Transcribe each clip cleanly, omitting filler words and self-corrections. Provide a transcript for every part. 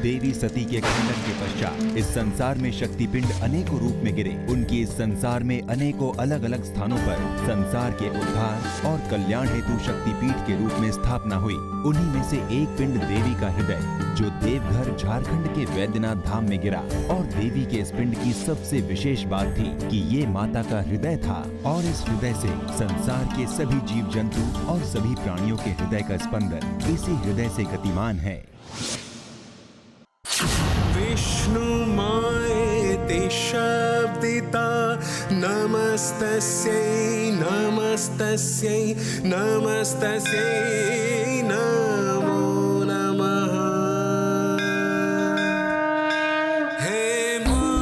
देवी सती के खंडन के पश्चात इस संसार में शक्तिपिंड अनेकों रूप में गिरे। उनकी इस संसार में अनेकों अलग अलग स्थानों पर संसार के उद्धार और कल्याण हेतु शक्तिपीठ के रूप में स्थापना हुई। उन्हीं में से एक पिंड देवी का हृदय, जो देवघर झारखंड के वैद्यनाथ धाम में गिरा। और देवी के इस पिंड की सबसे विशेष बात थी कि ये माता का हृदय था और इस हृदय से संसार के सभी जीव जंतु और सभी प्राणियों के हृदय का स्पंदन इसी हृदय से गतिमान है। विष्णु मायेति शब्दिता नमस्तस्यै नमस्तस्यै नमस्तस्यै नमो नमः। हे मां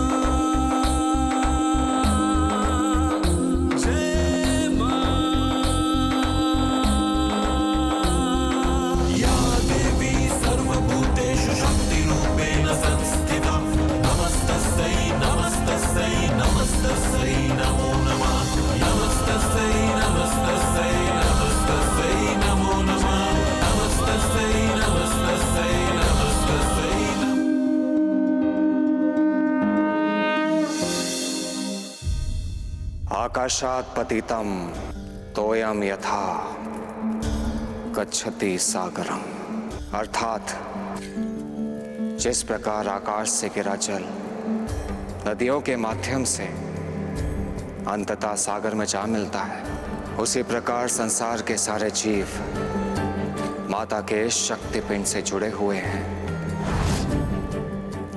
जय मां या देवी सर्वभूतेषु शक्तिरूपेण संस्थिता नमस्तस्यै नमस्तस्यै नमस्तस्यै नमो नमः। नमस्तस्यै नमस्तस्यै नमस्तस्यै नमो नमः। नमस्तस्यै नमस्तस्यै नमस्तस्यै आकाशात् पतितं तोयं यथा गच्छति सागरम। अर्थात जिस प्रकार आकाश से गिरा जल नदियों के माध्यम से अंततः सागर में जा मिलता है, उसी प्रकार संसार के सारे जीव माता के शक्तिपीठ से जुड़े हुए हैं।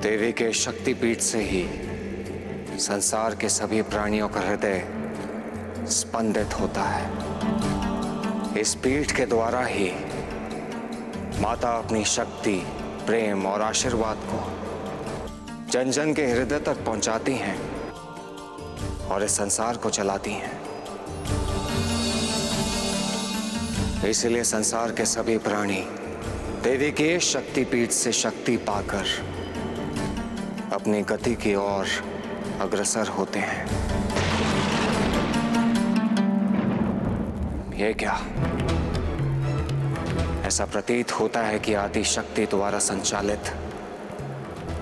देवी के शक्तिपीठ से ही संसार के सभी प्राणियों का हृदय स्पंदित होता है। इस पीठ के द्वारा ही माता अपनी शक्ति, प्रेम और आशीर्वाद को जन जन के हृदय तक पहुंचाती हैं और इस संसार को चलाती हैं। इसलिए संसार के सभी प्राणी देवी के शक्तिपीठ से शक्ति पाकर अपनी गति की ओर अग्रसर होते हैं। ये क्या? ऐसा प्रतीत होता है कि आदि शक्ति द्वारा संचालित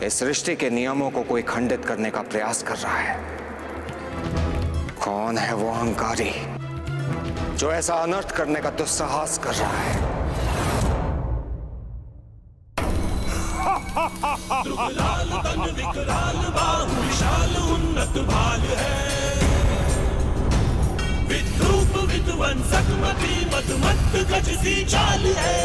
इस सृष्टि के नियमों को कोई खंडित करने का प्रयास कर रहा है। कौन है वो अहंकारी जो ऐसा अनर्थ करने का दुस्साहस कर रहा है? लाल तन विकराल बाहु विशाल उन्नत भाल है। विद्रूप विध्वंसक मति मदमत्त गज सी चाल है।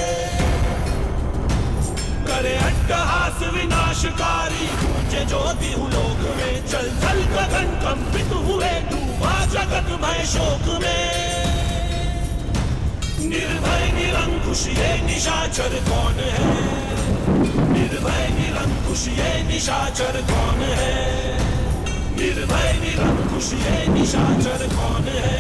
करे अट्टहास विनाशकारी गूंजे ज्योति लोक में। चल चल गगन कंपित हुए डूबा जगत भय शोक में। निर्भय निरंकुश ये निशाचर कौन है? निर्भय निरंकुश ये निशाचर कौन है? निर्भय निरंकुश ये निशाचर कौन है?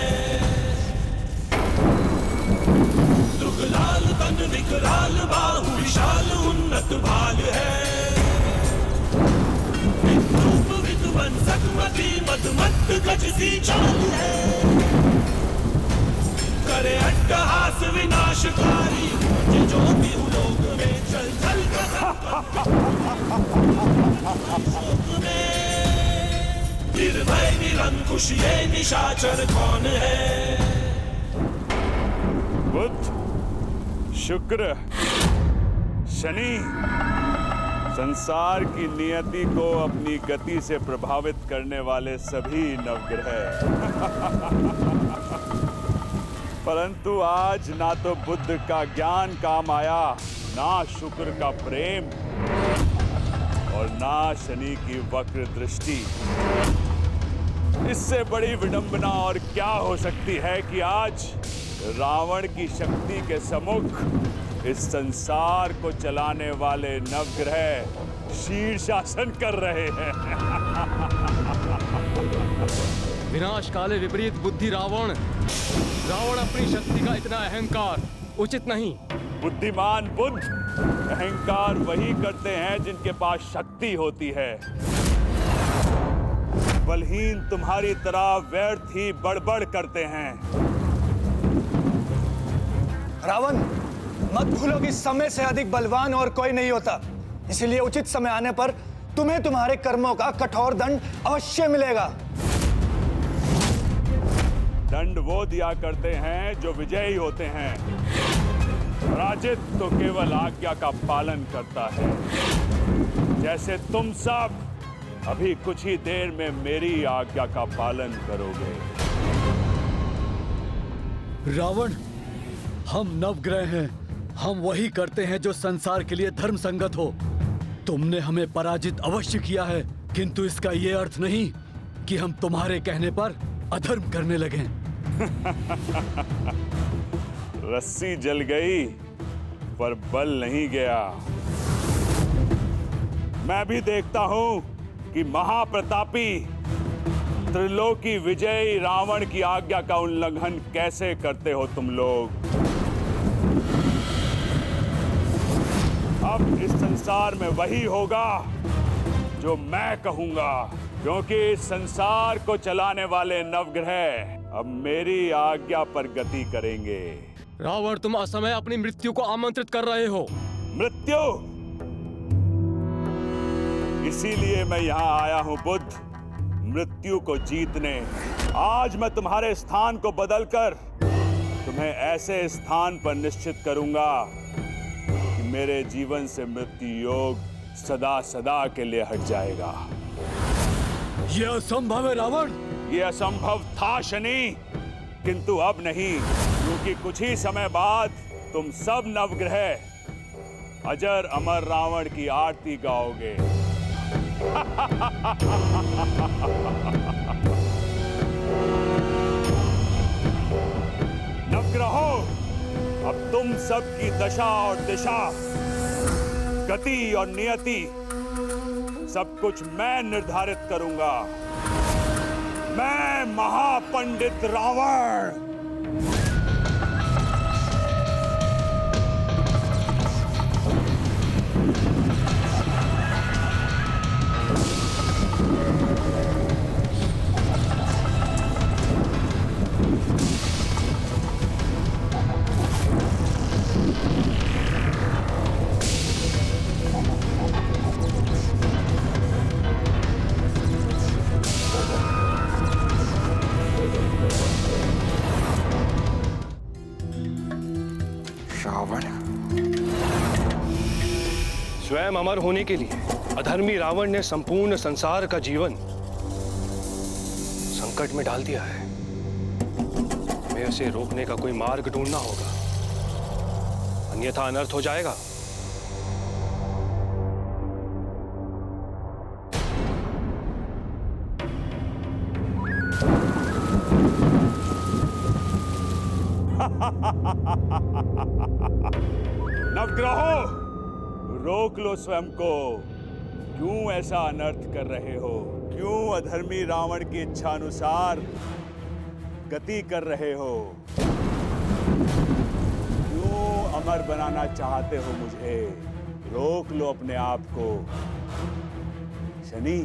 दुगलाल तन विकराल बाहु विशाल उन्नत भाल है। विद्रूप विध्वंसक मति मदमत्त गज सी चाल है। करे अट्टहास विनाशकारी गूंजे ज्योति लोक में। चल चल निर्भय निरंकुश ये निशाचर कौन है? बुध, शुक्र, शनि संसार की नियति को अपनी गति से प्रभावित करने वाले सभी नवग्रह। परंतु आज ना तो बुध का ज्ञान काम आया, ना शुक्र का प्रेम और ना शनि की वक्र दृष्टि। इससे बड़ी विडंबना और क्या हो सकती है कि आज रावण की शक्ति के सम्मुख इस संसार को चलाने वाले नवग्रह शीर्षासन कर रहे हैं। विनाश काले विपरीत बुद्धि रावण। रावण अपनी शक्ति का इतना अहंकार उचित नहीं। बुद्धिमान बुद्ध अहंकार वही करते हैं जिनके पास शक्ति होती है। बलहीन तुम्हारी तरह व्यर्थ ही बड़बड़ करते हैं। रावण, मत भूलो कि समय से अधिक बलवान और कोई नहीं होता। इसलिए उचित समय आने पर तुम्हें तुम्हारे कर्मों का कठोर दंड अवश्य मिलेगा। दंड वो दिया करते हैं जो विजयी होते हैं, पराजित तो केवल आज्ञा का पालन करता है। जैसे तुम सब अभी कुछ ही देर में मेरी आज्ञा का पालन करोगे। रावण, हम नवग्रह हैं। हम वही करते हैं जो संसार के लिए धर्म संगत हो। तुमने हमें पराजित अवश्य किया है, किंतु इसका ये अर्थ नहीं कि हम तुम्हारे कहने पर अधर्म करने लगे। रस्सी जल गई पर बल नहीं गया। मैं भी देखता हूं कि महाप्रतापी त्रिलोकी विजयी रावण की आज्ञा का उल्लंघन कैसे करते हो तुम लोग। अब इस संसार में वही होगा जो मैं कहूंगा, क्योंकि इस संसार को चलाने वाले नवग्रह अब मेरी आज्ञा पर गति करेंगे। रावण, तुम असमय अपनी मृत्यु को आमंत्रित कर रहे हो। मृत्यु? इसीलिए मैं यहाँ आया हूँ बुद्ध, मृत्यु को जीतने। आज मैं तुम्हारे स्थान को बदलकर तुम्हें ऐसे स्थान पर निश्चित करूंगा कि मेरे जीवन से मृत्यु योग सदा सदा के लिए हट जाएगा। यह असंभव है रावण। यह असंभव था शनि, किंतु अब नहीं, क्योंकि कुछ ही समय बाद तुम सब नवग्रह अजर अमर रावण की आरती गाओगे। नवग्रहों, अब तुम सब की दशा और दिशा, गति और नियति सब कुछ मैं निर्धारित करूंगा। मैं महापंडित रावण। स्वयं अमर होने के लिए अधर्मी रावण ने संपूर्ण संसार का जीवन संकट में डाल दिया है। हमें उसे रोकने का कोई मार्ग ढूंढना होगा, अन्यथा अनर्थ हो जाएगा। नवग्रहों, रोक लो स्वयं को। क्यों ऐसा अनर्थ कर रहे हो? क्यों अधर्मी रावण की इच्छा अनुसार गति कर रहे हो? क्यों अमर बनाना चाहते हो मुझे? रोक लो अपने आप को। शनि,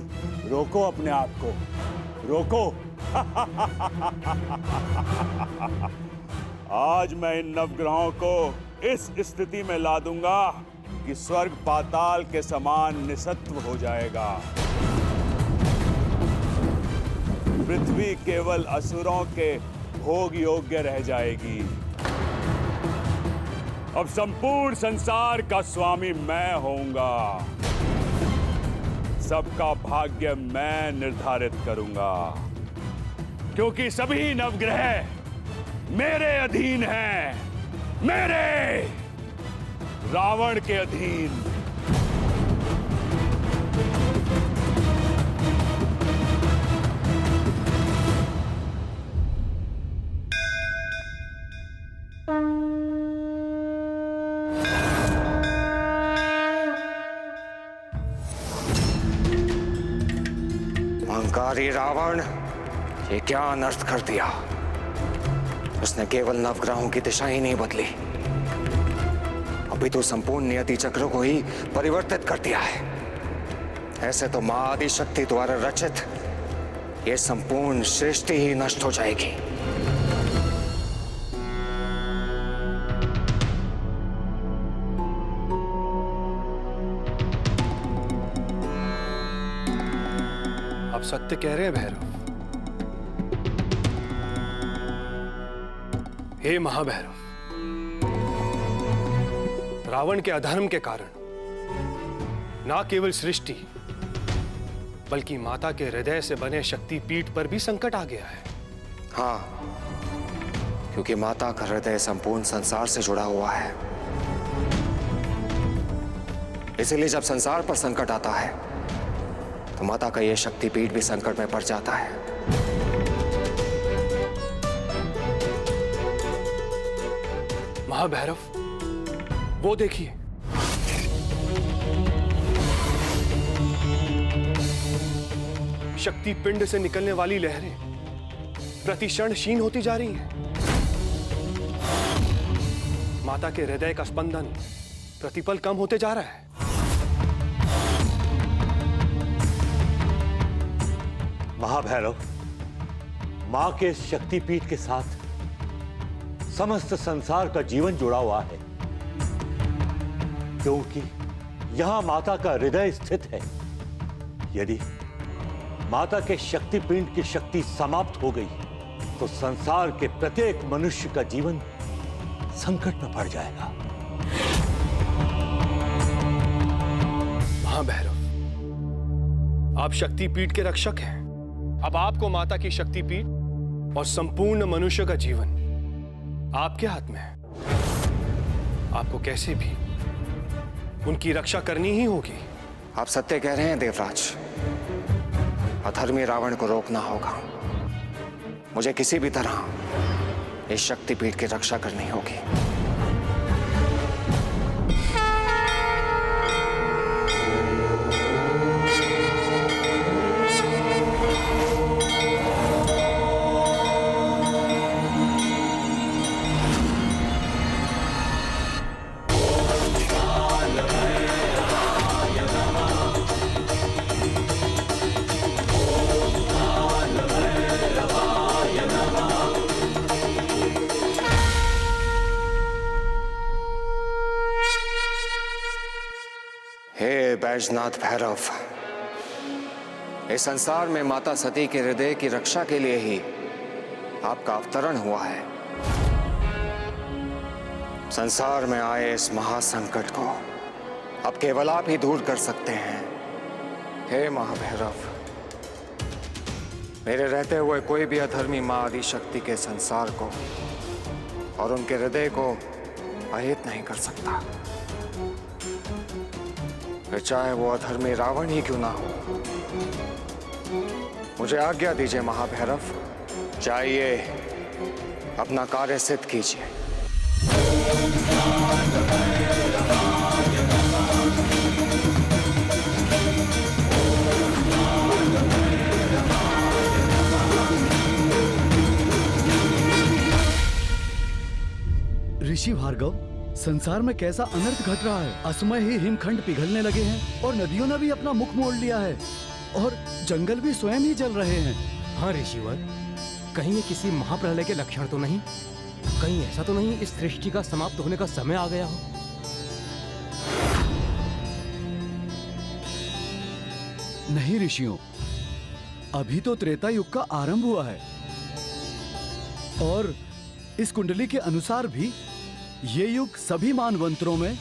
रोको अपने आप को, रोको। आज मैं इन नवग्रहों को इस स्थिति में ला दूंगा कि स्वर्ग पाताल के समान निसत्व हो जाएगा। पृथ्वी केवल असुरों के भोग योग्य रह जाएगी। अब संपूर्ण संसार का स्वामी मैं होऊंगा। सबका भाग्य मैं निर्धारित करूंगा, क्योंकि सभी नवग्रह मेरे अधीन हैं, मेरे रावण के अधीन। अहंकारी रावण, ये क्या अनर्थ कर दिया। उसने केवल नवग्रहों की दिशा ही नहीं बदली, अभी तो संपूर्ण नियति चक्र को ही परिवर्तित कर दिया है। ऐसे तो मां आदि शक्ति द्वारा रचित ये संपूर्ण सृष्टि ही नष्ट हो जाएगी। सत्य कह रहे हैं भैरव। हे महाभैरव, रावण के अधर्म के कारण ना केवल सृष्टि बल्कि माता के हृदय से बने शक्तिपीठ पर भी संकट आ गया है। हाँ, क्योंकि माता का हृदय संपूर्ण संसार से जुड़ा हुआ है। इसलिए जब संसार पर संकट आता है तो माता का यह शक्तिपीठ भी संकट में पड़ जाता है। महाभैरव, वो देखिए, शक्ति पिंड से निकलने वाली लहरें प्रतिक्षण क्षीण होती जा रही हैं। माता के हृदय का स्पंदन प्रतिपल कम होते जा रहा है। महाभैरव, मां के इस शक्तिपीठ के साथ समस्त संसार का जीवन जुड़ा हुआ है, क्योंकि यहां माता का हृदय स्थित है। यदि माता के शक्तिपिंड की शक्ति समाप्त हो गई तो संसार के प्रत्येक मनुष्य का जीवन संकट में पड़ जाएगा। महाभैरव, आप शक्तिपीठ के रक्षक हैं। अब आपको माता की शक्तिपीठ और संपूर्ण मनुष्य का जीवन आपके हाथ में है। आपको कैसे भी उनकी रक्षा करनी ही होगी। आप सत्य कह रहे हैं देवराज। अधर्मी रावण को रोकना होगा। मुझे किसी भी तरह इस शक्तिपीठ की रक्षा करनी होगी। हे बैजनाथ भैरव, इस संसार में माता सती के हृदय की रक्षा के लिए ही आपका अवतरण हुआ है। संसार में आए इस महासंकट को अब केवल आप ही दूर कर सकते हैं। हे महाभैरव, मेरे रहते हुए कोई भी अधर्मी मां आदि शक्ति के संसार को और उनके हृदय को अहित नहीं कर सकता, फिर चाहे वो अधर्मी रावण ही क्यों ना हो। मुझे आज्ञा दीजिए महाभैरव, जाइए अपना कार्य सिद्ध कीजिए। ऋषि भार्गव, संसार में कैसा अनर्थ घट रहा है। असमय ही हिमखंड पिघलने लगे हैं और नदियों ने भी अपना मुख मोड़ लिया है और जंगल भी स्वयं ही जल रहे हैं। हाँ ऋषिवर, कहीं ये किसी महाप्रलय के लक्षण तो नहीं? कहीं ऐसा तो नहीं इस सृष्टि का समाप्त होने का समय आ गया हो? नहीं ऋषियों, अभी तो त्रेता युग का आरंभ हुआ है और इस कुंडली के अनुसार भी ये युग सभी मानवंतरों में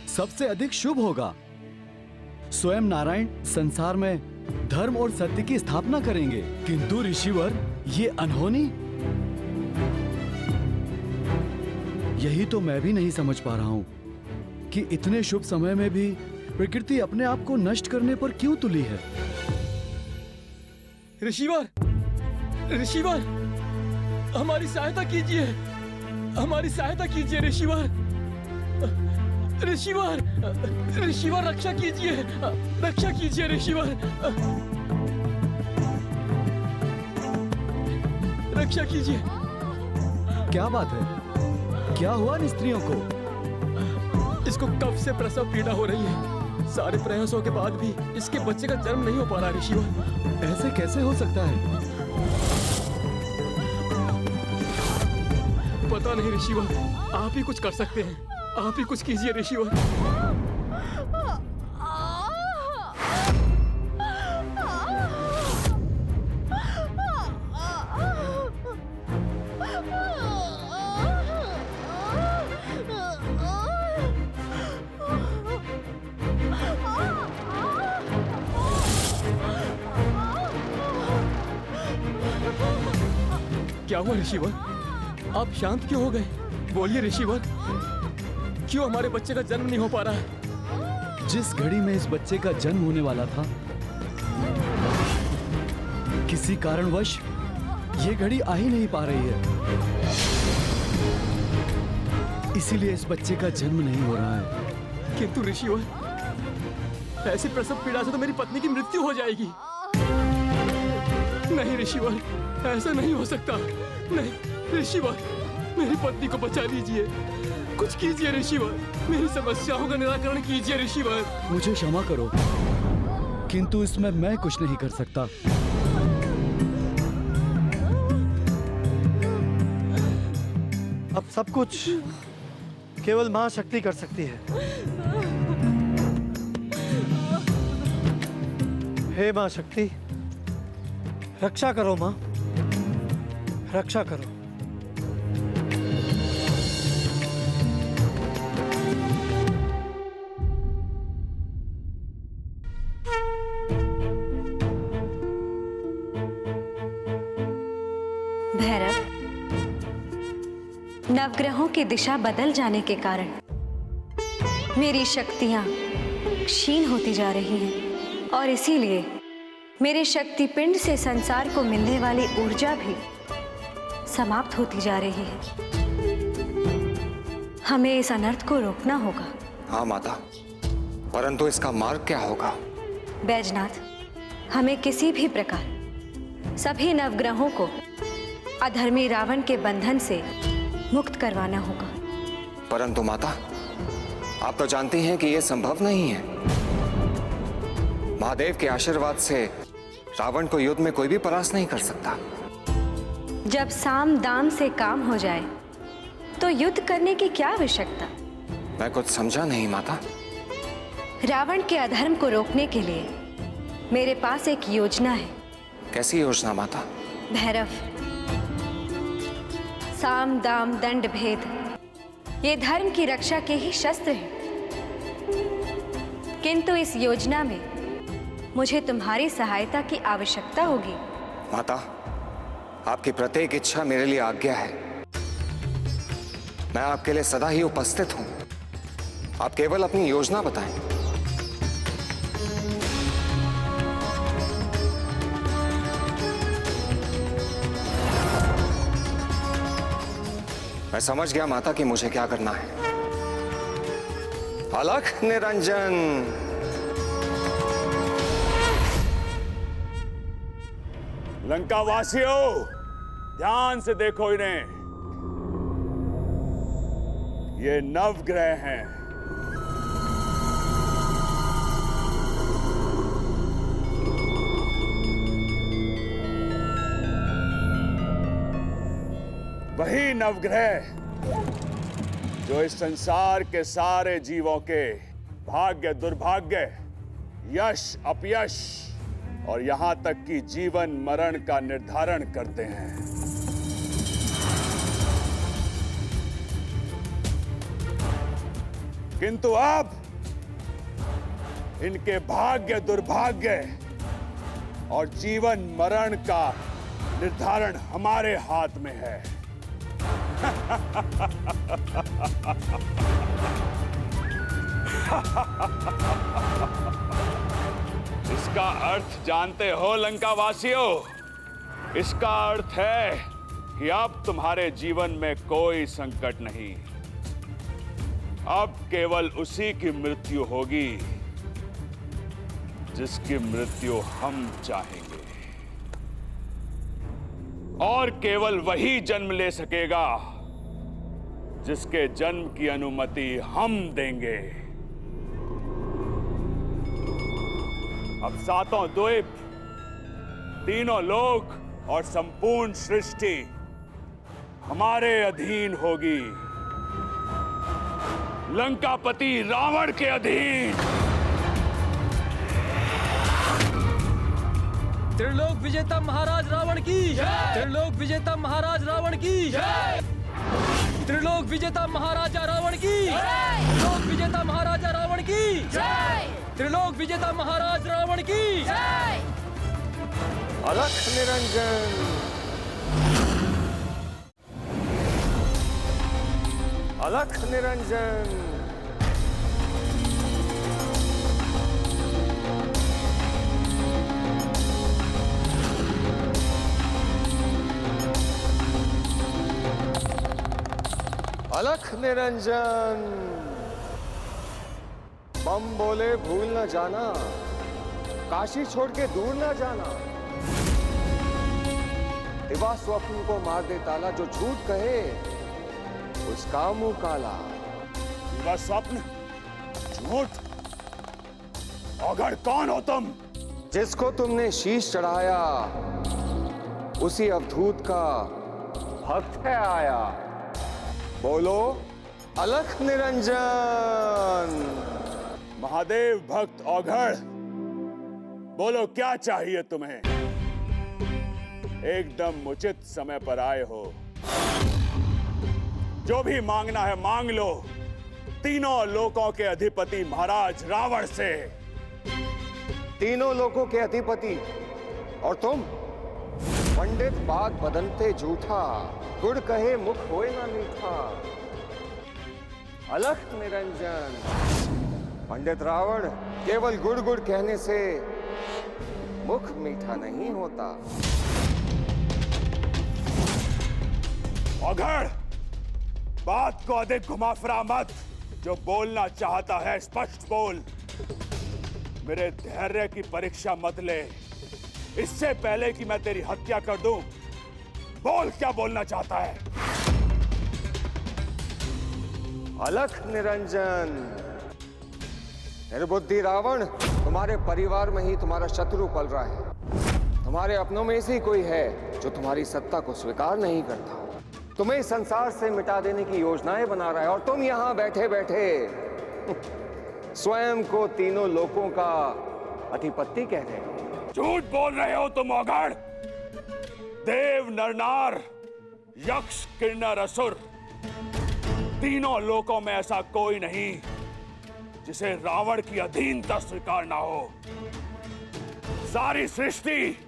सबसे अधिक शुभ होगा। स्वयं नारायण संसार में धर्म और सत्य की स्थापना करेंगे। किंतु ऋषिवर, ये अनहोनी, यही तो मैं भी नहीं समझ पा रहा हूं कि इतने शुभ समय में भी प्रकृति अपने आप को नष्ट करने पर क्यों तुली है। ऋषिवर, ऋषिवर, हमारी सहायता कीजिए, हमारी सहायता कीजिए ऋषिवर। ऋषिवर, ऋषिवर रक्षा कीजिए, रक्षा कीजिए ऋषिवर, रक्षा कीजिए। क्या बात है? क्या हुआ इन स्त्रियों को? इसको कब से प्रसव पीड़ा हो रही है। सारे प्रयासों के बाद भी इसके बच्चे का जन्म नहीं हो पा रहा ऋषिवर। ऐसे कैसे हो सकता है? पता नहीं ऋषिवर, आप ही कुछ कर सकते हैं। आप ही कुछ कीजिए ऋषिवर। क्या हुआ ऋषिवर? आप शांत क्यों हो गए? बोलिए ऋषिवर, क्यों हमारे बच्चे का जन्म नहीं हो पा रहा है? जिस घड़ी में इस बच्चे का जन्म होने वाला था, किसी कारणवश ये घड़ी आ ही नहीं पा रही है, इसीलिए इस बच्चे का जन्म नहीं हो रहा है। किंतु ऋषिवर, ऐसी प्रसव पीड़ा से तो मेरी पत्नी की मृत्यु हो जाएगी। नहीं ऋषिवर, ऐसा नहीं हो सकता। नहीं ऋषिवर, मेरी पत्नी को बचा लीजिए, कुछ कीजिए ऋषिवर, मेरी समस्याओं का निराकरण कीजिए ऋषिवर। मुझे क्षमा करो, किंतु इसमें मैं कुछ नहीं कर सकता। अब सब कुछ केवल मां शक्ति कर सकती है। हे मां शक्ति, रक्षा करो मां, रक्षा करो। भैरव, नवग्रहों की दिशा बदल जाने के कारण मेरी शक्तियां क्षीण होती जा रही हैं और इसीलिए मेरे शक्ति पिंड से संसार को मिलने वाली ऊर्जा भी समाप्त होती जा रही है। हमें इस अनर्थ को रोकना होगा। हाँ माता, परंतु इसका मार्ग क्या होगा? बैजनाथ, हमें किसी भी प्रकार सभी नवग्रहों को अधर्मी रावण के बंधन से मुक्त करवाना होगा। परंतु माता, आप तो जानती हैं कि यह संभव नहीं है। महादेव के आशीर्वाद से रावण को युद्ध में कोई भी परास्त नहीं कर सकता। जब साम दाम से काम हो जाए तो युद्ध करने की क्या आवश्यकता? मैं कुछ समझा नहीं माता। रावण के अधर्म को रोकने के लिए मेरे पास एक योजना है। कैसी योजना माता? भैरव, साम दाम दंड भेद, ये धर्म की रक्षा के ही शस्त्र हैं। किंतु इस योजना में मुझे तुम्हारी सहायता की आवश्यकता होगी। माता, आपकी प्रत्येक इच्छा मेरे लिए आज्ञा है। मैं आपके लिए सदा ही उपस्थित हूं। आप केवल अपनी योजना बताएं। मैं समझ गया माता कि मुझे क्या करना है। अलख निरंजन। लंका वासियों, ध्यान से देखो इन्हें। ये नवग्रह हैं। वही नवग्रह जो इस संसार के सारे जीवों के भाग्य दुर्भाग्य, यश अपयश और यहां तक कि जीवन मरण का निर्धारण करते हैं। किंतु अब इनके भाग्य दुर्भाग्य और जीवन मरण का निर्धारण हमारे हाथ में है। इसका अर्थ जानते हो लंका वासियों? इसका अर्थ है कि अब तुम्हारे जीवन में कोई संकट नहीं। अब केवल उसी की मृत्यु होगी जिसकी मृत्यु हम चाहेंगे, और केवल वही जन्म ले सकेगा जिसके जन्म की अनुमति हम देंगे। अब सातों द्वीप, तीनों लोक और संपूर्ण सृष्टि हमारे अधीन होगी, लंकापति रावण के अधीन। त्रिलोक विजेता महाराज रावण की जय। त्रिलोक विजेता महाराज रावण की जय। त्रिलोक विजेता महाराजा रावण की जय। त्रिलोक विजेता महाराजा रावण की जय। त्रिलोक विजेता महाराज रावण की जय। अलख निरंजन। अलख निरंजन। अलख निरंजन। बम बोले भूल न जाना, काशी छोड़ के दूर न जाना। दिवा स्वप्न को मार दे ताला, जो झूठ कहे उसका मुंह काला। दिवा स्वप्न, झूठ, अगर कौन हो तुम? जिसको तुमने शीश चढ़ाया उसी अवधूत का भक्त है आया। बोलो अलख निरंजन। महादेव भक्त औघड़, बोलो क्या चाहिए तुम्हें? एकदम उचित समय पर आए हो। जो भी मांगना है मांग लो, तीनों लोकों के अधिपति महाराज रावण से। तीनों लोकों के अधिपति और तुम? पंडित बात बदलते झूठा, गुड़ कहे मुख होए ना मीठा। अलख निरंजन। पंडित रावण, केवल गुड़ गुड़ कहने से मुख मीठा नहीं होता। औघड़, बात को अधिक घुमा फिरा मत। जो बोलना चाहता है स्पष्ट बोल। मेरे धैर्य की परीक्षा मत ले। इससे पहले कि मैं तेरी हत्या कर दूं, बोल क्या बोलना चाहता है? अलख निरंजन। निर्बुद्धि रावण, तुम्हारे परिवार में ही तुम्हारा शत्रु पल रहा है। तुम्हारे अपनों में से ही कोई है जो तुम्हारी सत्ता को स्वीकार नहीं करता। तुम्हें इस संसार से मिटा देने की योजनाएं बना रहा है और तुम यहां बैठे बैठे स्वयं को तीनों लोकों का अधिपति कह रहे हो। झूठ बोल रहे हो तुम औघड़। देव, नरनार, यक्ष, किन्नर, असुर, तीनों लोकों में ऐसा कोई नहीं जिसे रावण की अधीनता स्वीकार ना हो। सारी सृष्टि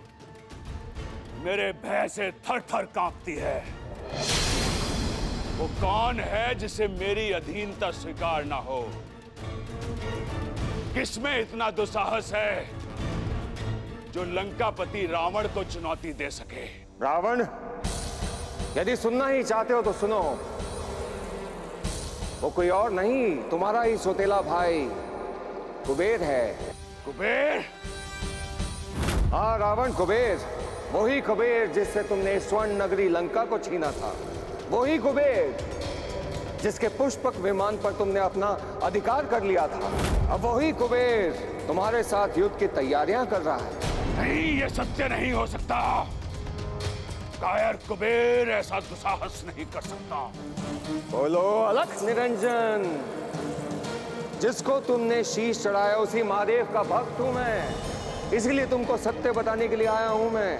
मेरे भय से थर थर कांपती है। वो कौन है जिसे मेरी अधीनता स्वीकार ना हो? किसमें इतना दुस्साहस है जो लंकापति रावण को चुनौती दे सके? रावण, यदि सुनना ही चाहते हो तो सुनो। वो कोई और नहीं, तुम्हारा ही सौतेला भाई कुबेर है। कुबेर? हाँ रावण, कुबेर। वही कुबेर जिससे तुमने स्वर्ण नगरी लंका को छीना था। वही कुबेर जिसके पुष्पक विमान पर तुमने अपना अधिकार कर लिया था। अब वही कुबेर तुम्हारे साथ युद्ध की तैयारियां कर रहा है। नहीं, ये सत्य नहीं हो सकता। कायर कुबेर ऐसा दुस्साहस नहीं कर सकता। बोलो अलख निरंजन। जिसको तुमने शीश चढ़ाया उसी महादेव का भक्त हूं मैं। इसलिए तुमको सत्य बताने के लिए आया हूं मैं।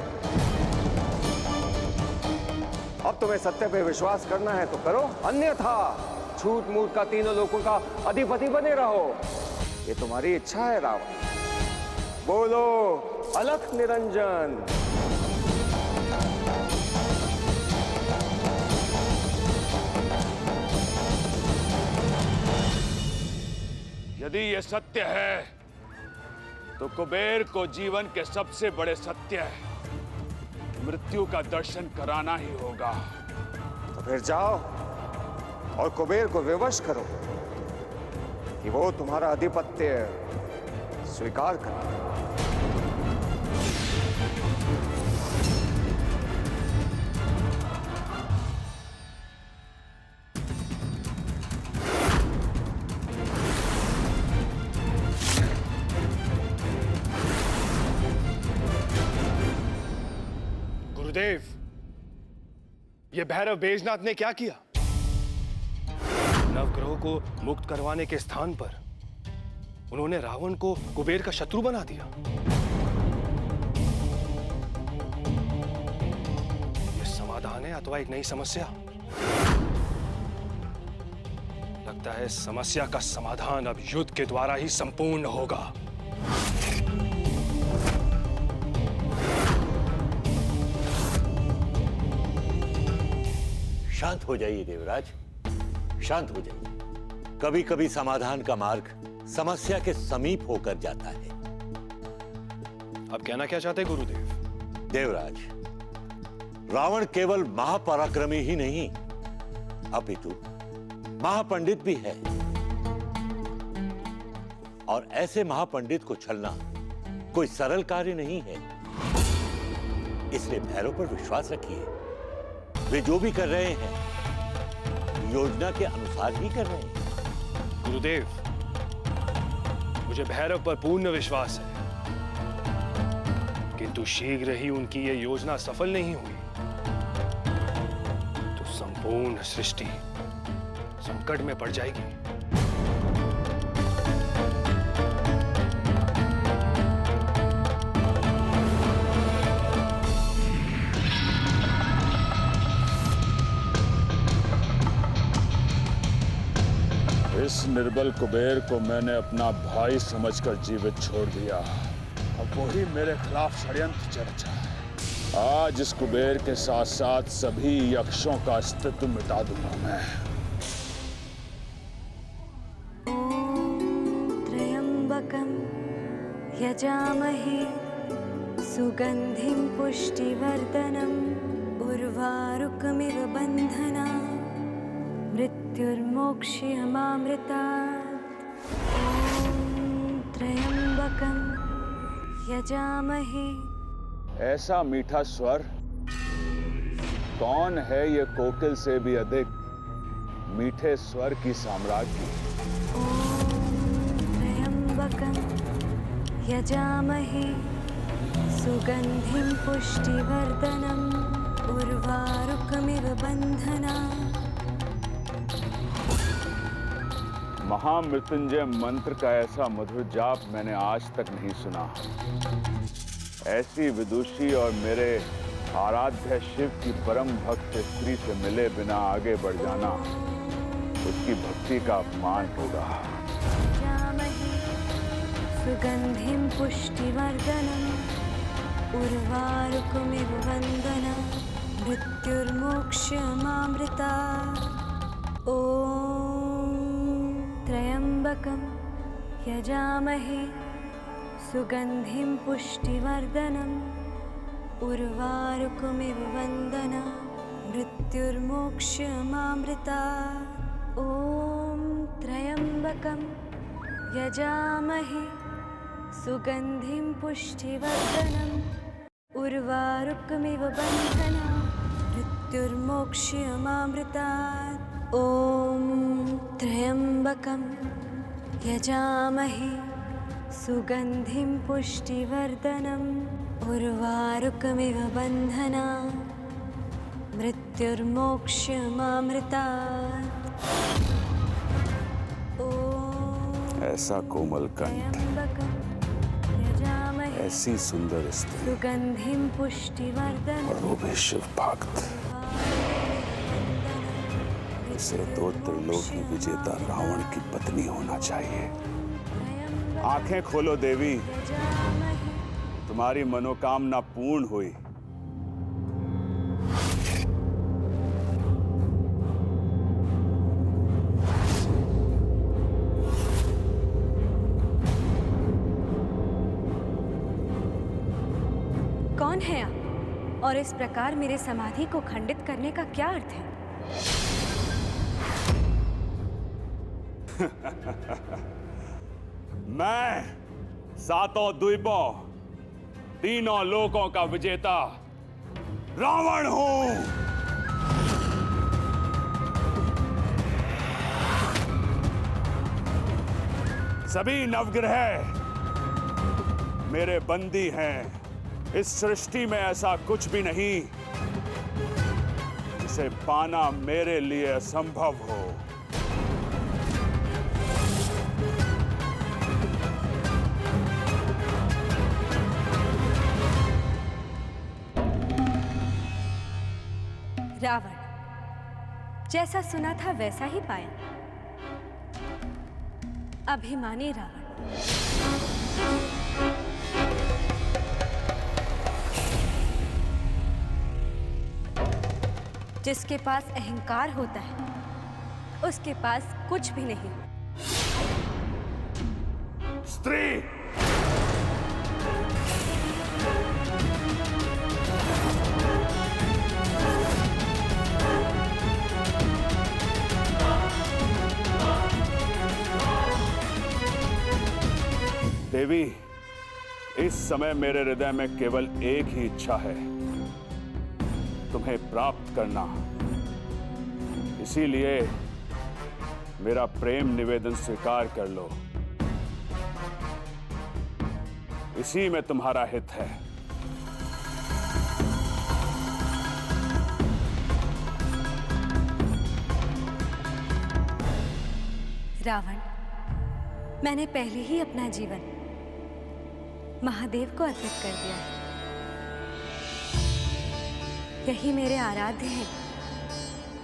अब तुम्हें सत्य पे विश्वास करना है तो करो, अन्यथा झूठ मूठ का तीनों लोगों का अधिपति बने रहो। ये तुम्हारी इच्छा है रावण। बोलो अलख निरंजन। यदि ये सत्य है तो कुबेर को जीवन के सबसे बड़े सत्य मृत्यु का दर्शन कराना ही होगा। तो फिर जाओ और कुबेर को विवश करो कि वो तुम्हारा आधिपत्य स्वीकार करे। गुरुदेव, ये भैरव बैजनाथ ने क्या किया? नवग्रहों को मुक्त करवाने के स्थान पर उन्होंने रावण को कुबेर का शत्रु बना दिया। ये समाधान है अथवा एक नई समस्या? लगता है समस्या का समाधान अब युद्ध के द्वारा ही संपूर्ण होगा। शांत हो जाइए देवराज, शांत हो जाइए। कभी कभी समाधान का मार्ग समस्या के समीप होकर जाता है। आप कहना क्या चाहते हैं गुरुदेव? देवराज, रावण केवल महापराक्रमी ही नहीं अपितु महापंडित भी है, और ऐसे महापंडित को छलना कोई सरल कार्य नहीं है। इसलिए भैरव पर विश्वास रखिए। वे जो भी कर रहे हैं योजना के अनुसार ही कर रहे हैं। गुरुदेव, मुझे भैरव पर पूर्ण विश्वास है, किंतु शीघ्र ही उनकी यह योजना सफल नहीं हुई तो संपूर्ण सृष्टि संकट में पड़ जाएगी। इस निर्बल कुबेर को मैंने अपना भाई समझकर जीवित छोड़ दिया, अब वही मेरे खिलाफ षड्यंत्र चर्चा है। आज इस कुबेर के साथ साथ सभी यक्षों का अस्तित्व मिटा दूंगा मैं। त्र्यंबकं यजामहे सुगंधिं पुष्टिवर्धनम् उर्वारुकमिव बन्धनान् मृत्युर्मोक्ष्यमामृतात्। ॐ त्र्यंबकं यजामहे। ऐसा मीठा स्वर कौन है ये कोकिल से भी अधिक मीठे स्वर की साम्राज्ञी? त्र्यंबकं यजामहे सुगंधिं पुष्टिवर्धनम् उर्वारुकमिव बन्धनान्। महामृत्युंजय मंत्र का ऐसा मधुर जाप मैंने आज तक नहीं सुना। ऐसी विदुषी और मेरे आराध्य शिव की परम भक्त स्त्री से मिले बिना आगे बढ़ जाना उसकी भक्ति का अपमान होगा। सुगंधिं पुष्टिवर्धनम् उर्वारुकमिव बन्धनान् मृत्युर्मोक्ष्यमामृतात्। ॐ त्र्यंबकं यजामहे सुगंधिं पुष्टिवर्धनम् उर्वारुकमिव बन्धनान् मृत्युर्मोक्ष्यमामृतात्। ॐ त्र्यंबकं यजामहे सुगंधिं पुष्टिवर्धनम् उर्वारुकमिव बन्धनान् मृत्युर्मोक्ष्यमामृतात्। ॐ त्र्यंबकं यजामहे सुगंधिं पुष्टिवर्धनम् उर्वारुकमिव बन्धनान् मृत्युर्मोक्ष्यमामृतात्। ऐसा कोमल कंठ, ऐसी सुंदर स्त्री सुगंधिं पुष्टिवर्धनम् और वो भी शिव भक्त, इसे दो त्रिलोकी विजेता रावण की पत्नी होना चाहिए। आंखें खोलो देवी, तुम्हारी मनोकामना पूर्ण हुई। कौन है आप और इस प्रकार मेरे समाधि को खंडित करने का क्या अर्थ है? मैं सातों द्वीपों, तीनों लोकों का विजेता रावण हूं। सभी नवग्रह मेरे बंदी हैं। इस सृष्टि में ऐसा कुछ भी नहीं जिसे पाना मेरे लिए असंभव हो। रावण, जैसा सुना था वैसा ही पाया। अभिमानी रावण। जिसके पास अहंकार होता है उसके पास कुछ भी नहीं। स्त्री, देवी, इस समय मेरे हृदय में केवल एक ही इच्छा है, तुम्हें प्राप्त करना। इसीलिए मेरा प्रेम निवेदन स्वीकार कर लो। इसी में तुम्हारा हित है। रावण, मैंने पहले ही अपना जीवन महादेव को अर्पित कर दिया है। यही मेरे आराध्य हैं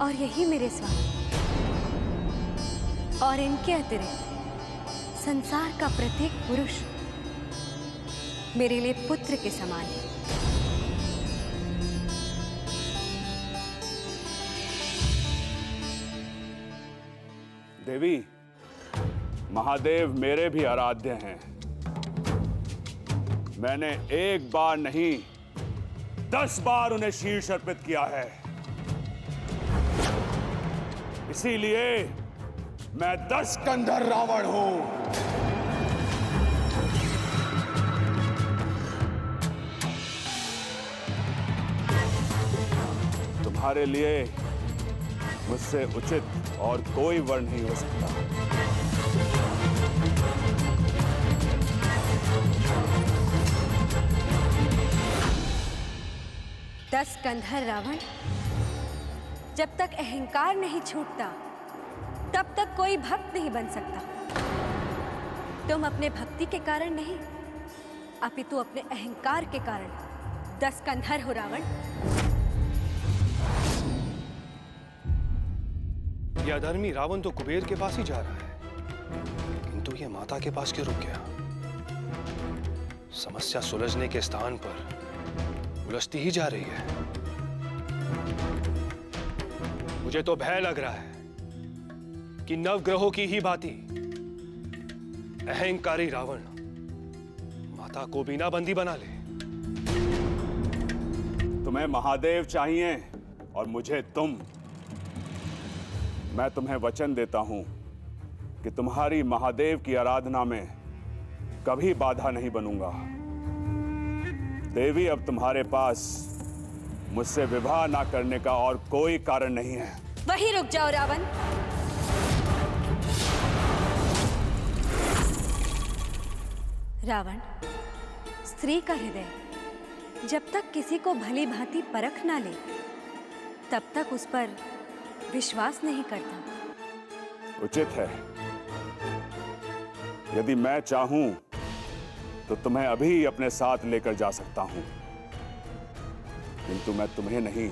और यही मेरे स्वामी, और इनके अतिरिक्त संसार का प्रत्येक पुरुष मेरे लिए पुत्र के समान है। देवी, महादेव मेरे भी आराध्य हैं। मैंने एक बार नहीं 10 बार उन्हें शीर्ष अर्पित किया है। इसीलिए मैं 10 कंधर रावण हूं। तुम्हारे लिए मुझसे उचित और कोई वर नहीं हो सकता। दस कंधर रावण, जब तक अहंकार नहीं छूटता तब तक कोई भक्त नहीं बन सकता। तुम अपने भक्ति के कारण नहीं, अपितु अपने अहंकार के कारण 10 कंधर हो रावण। यह अधर्मी रावण तो कुबेर के पास ही जा रहा है, किंतु यह माता के पास क्यों रुक गया? समस्या सुलझने के स्थान पर उलझती ही जा रही है। मुझे तो भय लग रहा है कि नवग्रहों की ही भांति अहंकारी रावण माता को बिना बंदी बना ले। तुम्हें महादेव चाहिए और मुझे तुम। मैं तुम्हें वचन देता हूं कि तुम्हारी महादेव की आराधना में कभी बाधा नहीं बनूंगा। देवी, अब तुम्हारे पास मुझसे विवाह ना करने का और कोई कारण नहीं है। वहीं रुक जाओ रावण। रावण, स्त्री का हृदय जब तक किसी को भली भांति परख ना ले तब तक उस पर विश्वास नहीं करता। उचित है। यदि मैं चाहूं तो तुम्हें अभी अपने साथ लेकर जा सकता हूं, किंतु मैं तुम्हें नहीं,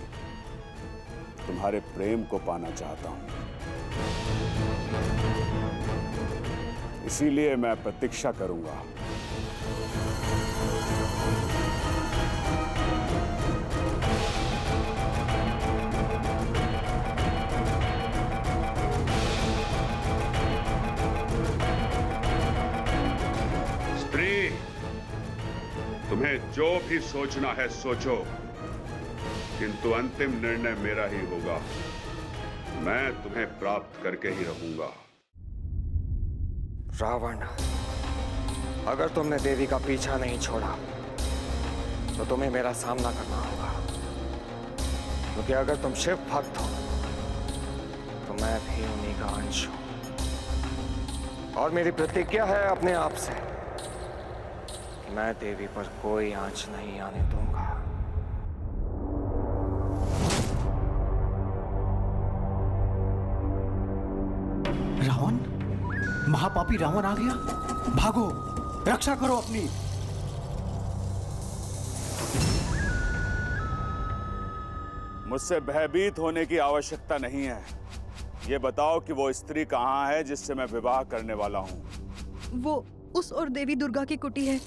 तुम्हारे प्रेम को पाना चाहता हूं। इसीलिए मैं प्रतीक्षा करूंगा। स्त्री, तुम्हें जो भी सोचना है सोचो, किंतु अंतिम निर्णय मेरा ही होगा। मैं तुम्हें प्राप्त करके ही रहूंगा। रावण, अगर तुमने देवी का पीछा नहीं छोड़ा तो तुम्हें मेरा सामना करना होगा, क्योंकि अगर तुम शिव भक्त हो तो मैं भी उन्हीं का अंश हूं। और मेरी प्रतिज्ञा है अपने आप से, मैं देवी पर कोई आंच नहीं आने दूंगा। रावण, महापापी रावण आ गया। भागो, रक्षा करो अपनी। मुझसे भयभीत होने की आवश्यकता नहीं है। ये बताओ कि वो स्त्री कहाँ है जिससे मैं विवाह करने वाला हूँ? वो उस और देवी दुर्गा की कुटी है।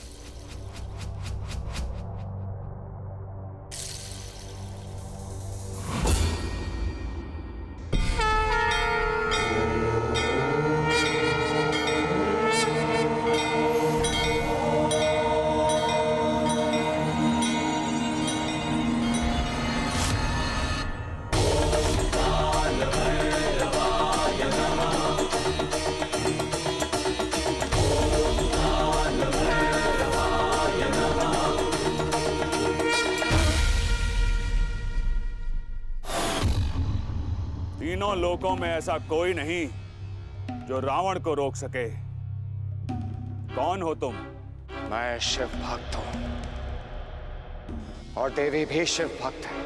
तीनों लोकों में ऐसा कोई नहीं जो रावण को रोक सके। कौन हो तुम? मैं शिव भक्त हूं और देवी भी शिव भक्त है।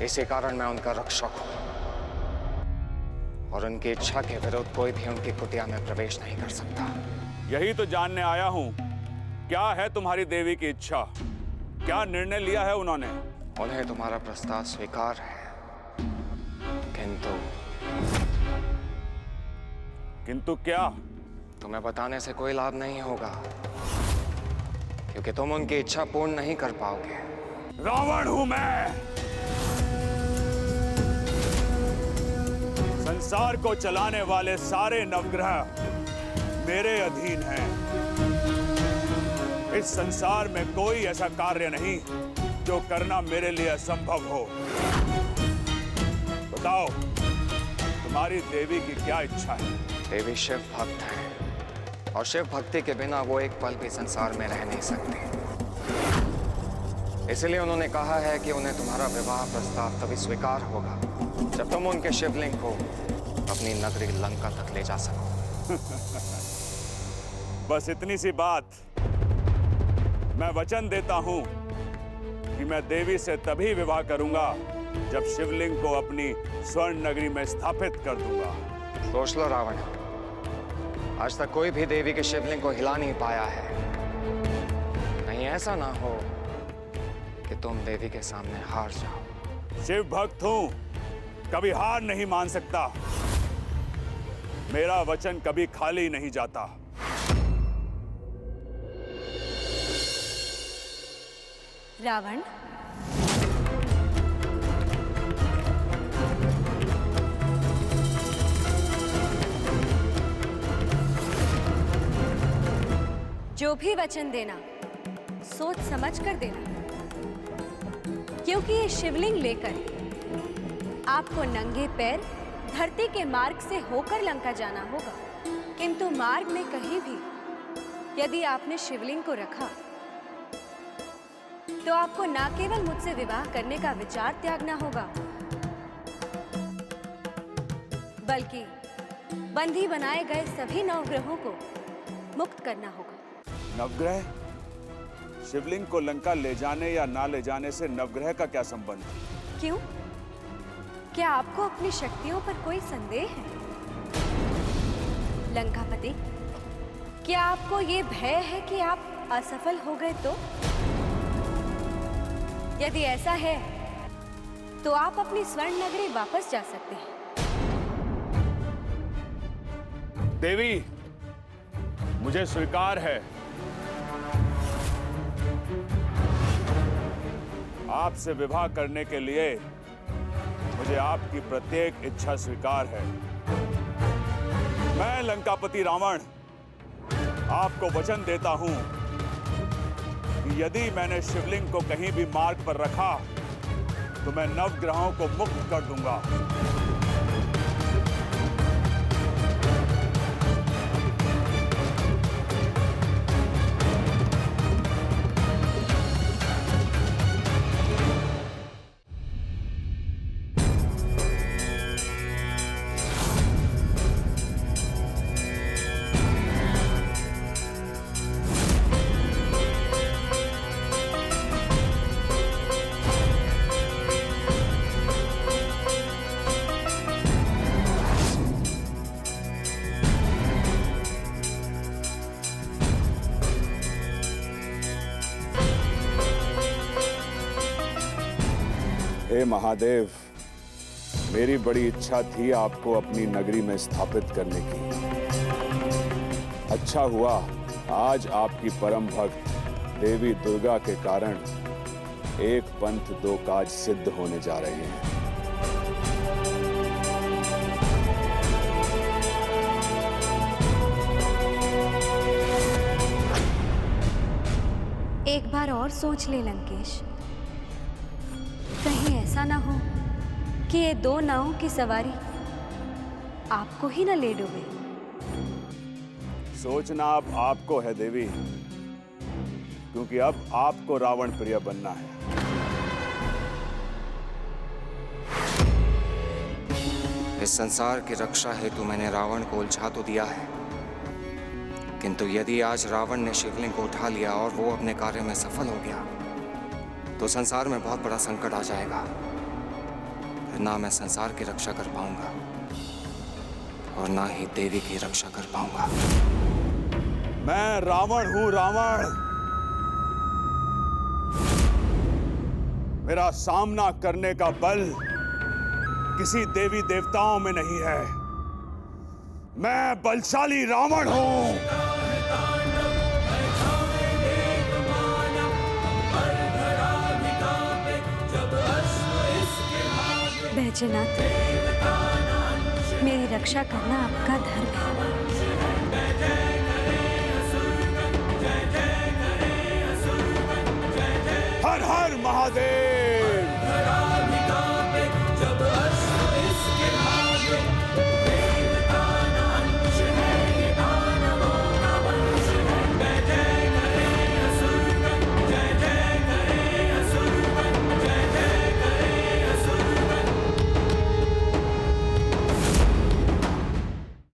इसी कारण मैं उनका रक्षक हूं और उनकी इच्छा के विरुद्ध कोई भी उनकी कुटिया में प्रवेश नहीं कर सकता। यही तो जानने आया हूं, क्या है तुम्हारी देवी की इच्छा? क्या निर्णय लिया है उन्होंने? उन्हें तुम्हारा प्रस्ताव स्वीकार है, किंतु क्या? तुम्हें बताने से कोई लाभ नहीं होगा, क्योंकि तुम उनकी इच्छा पूर्ण नहीं कर पाओगे। रावण हूं मैं। संसार को चलाने वाले सारे नवग्रह मेरे अधीन हैं। इस संसार में कोई ऐसा कार्य नहीं जो करना मेरे लिए असंभव हो। बताओ, तुम्हारी देवी की क्या इच्छा है? देवी शिव भक्त है और शिव भक्ति के बिना वो एक पल भी संसार में रह नहीं सकती। इसलिए उन्होंने कहा है कि उन्हें तुम्हारा विवाह प्रस्ताव तभी स्वीकार होगा जब तुम उनके शिवलिंग को अपनी नगरी लंका तक ले जा सको। बस इतनी सी बात। मैं वचन देता हूं कि मैं देवी से तभी विवाह करूंगा जब शिवलिंग को अपनी स्वर्ण नगरी में स्थापित कर दूंगा। सोच लो रावण, आज तक कोई भी देवी के शिवलिंग को हिला नहीं पाया है। कहीं ऐसा ना हो कि तुम देवी के सामने हार जाओ। शिव भक्त हूं, कभी हार नहीं मान सकता। मेरा वचन कभी खाली नहीं जाता। रावण, जो भी वचन देना सोच समझ कर देना, क्योंकि ये शिवलिंग लेकर आपको नंगे पैर धरती के मार्ग से होकर लंका जाना होगा। किंतु मार्ग में कहीं भी यदि आपने शिवलिंग को रखा तो आपको न केवल मुझसे विवाह करने का विचार त्यागना होगा, बल्कि बंदी बनाए गए सभी नवग्रहों को मुक्त करना होगा। नवग्रह? शिवलिंग को लंका ले जाने या ना ले जाने से नवग्रह का क्या संबंध? क्यों? क्या आपको अपनी शक्तियों पर कोई संदेह है? लंकापति, क्या आपको ये भय है कि आप असफल हो गए तो? यदि ऐसा है तो आप अपनी स्वर्ण नगरी वापस जा सकते हैं। देवी, मुझे स्वीकार है। आपसे विवाह करने के लिए मुझे आपकी प्रत्येक इच्छा स्वीकार है। मैं लंकापति रावण आपको वचन देता हूं कि यदि मैंने शिवलिंग को कहीं भी मार्ग पर रखा तो मैं नवग्रहों को मुक्त कर दूंगा। हे महादेव, मेरी बड़ी इच्छा थी आपको अपनी नगरी में स्थापित करने की। अच्छा हुआ आज आपकी परम भक्त देवी दुर्गा के कारण एक पंथ दो काज सिद्ध होने जा रहे हैं। एक बार और सोच ले लंकेश, कहीं ऐसा ना हो कि ये दो नावों की सवारी आपको ही न ले डूबे। सोचना अब आपको है देवी, क्योंकि अब आपको रावण प्रिय बनना है। इस संसार की रक्षा हेतु मैंने रावण को उलझा तो दिया है, किंतु यदि आज रावण ने शिवलिंग को उठा लिया और वो अपने कार्य में सफल हो गया तो संसार में बहुत बड़ा संकट आ जाएगा। फिर ना मैं संसार की रक्षा कर पाऊंगा और ना ही देवी की रक्षा कर पाऊंगा। मैं रावण हूं, रावण। मेरा सामना करने का बल किसी देवी देवताओं में नहीं है। मैं बलशाली रावण हूं। बैजनाथ, मेरी रक्षा करना आपका धर्म है। हर हर महादेव।